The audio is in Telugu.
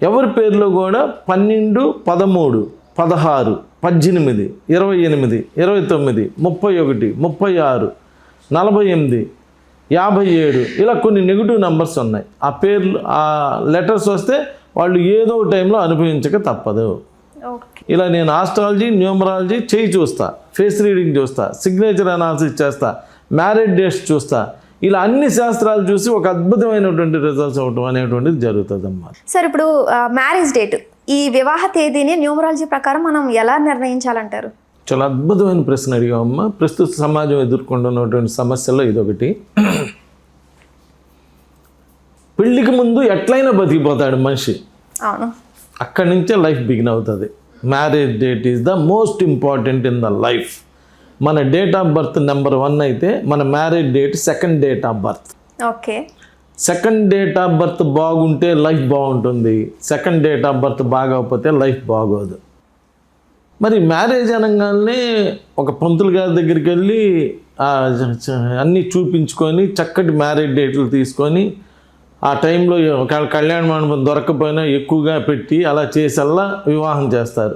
ఎవరి పేర్లో కూడా 12, 13, 16, 18, 28, 29, 31, 36, 48, 57 ఇలా కొన్ని నెగిటివ్ నెంబర్స్ ఉన్నాయి. ఆ పేర్లు ఆ లెటర్స్ వస్తే వాళ్ళు ఏదో టైంలో అనుభవించక తప్పదు. ఇలా నేను ఆస్ట్రాలజీ, న్యూమరాలజీ చేయి చూస్తా, ఫేస్ రీడింగ్ చూస్తా, సిగ్నేచర్ అనాలిసిస్ చేస్తా, మ్యారేజ్ డేట్స్ చూస్తా. ఇలా అన్ని శాస్త్రాలు చూసి ఒక అద్భుతమైనటువంటి రిజల్ట్స్ అవ్వటం అనేటువంటిది జరుగుతుంది అమ్మా. సార్, ఇప్పుడు మ్యారేజ్ డేట్, ఈ వివాహ తేదీని న్యూమరాలజీ ప్రకారం మనం ఎలా నిర్ణయించాలంటారు? చాలా అద్భుతమైన ప్రశ్న అడిగామమ్మా. ప్రస్తుత సమాజం ఎదుర్కొంటున్నటువంటి సమస్యల్లో ఇదొకటి. పెళ్ళికి ముందు ఎట్లయినా బతికిపోతాడు మనిషి, అవును. అక్కడి నుంచే లైఫ్ బిగిన్ అవుతుంది. Marriage date is the most important in the life. మన డేట్ ఆఫ్ బర్త్ నెంబర్ 1 అయితే మన marriage date second date of birth. Okay. Second date of birth బాగుంటే లైఫ్ బాగుంటుంది, సెకండ్ డేట్ ఆఫ్ బర్త్ బాగోకపోతే లైఫ్ బాగోదు. మరి మ్యారేజ్ అనగానే ఒక పంతులు గారి దగ్గరికి వెళ్ళి అన్నీ చూపించుకొని చక్కటి మ్యారేజ్ డేట్లు తీసుకొని ఆ టైంలో ఒకవేళ కళ్యాణ మండపం దొరకకపోయినా ఎక్కువగా పెట్టి అలా చేసల్లా వివాహం చేస్తారు.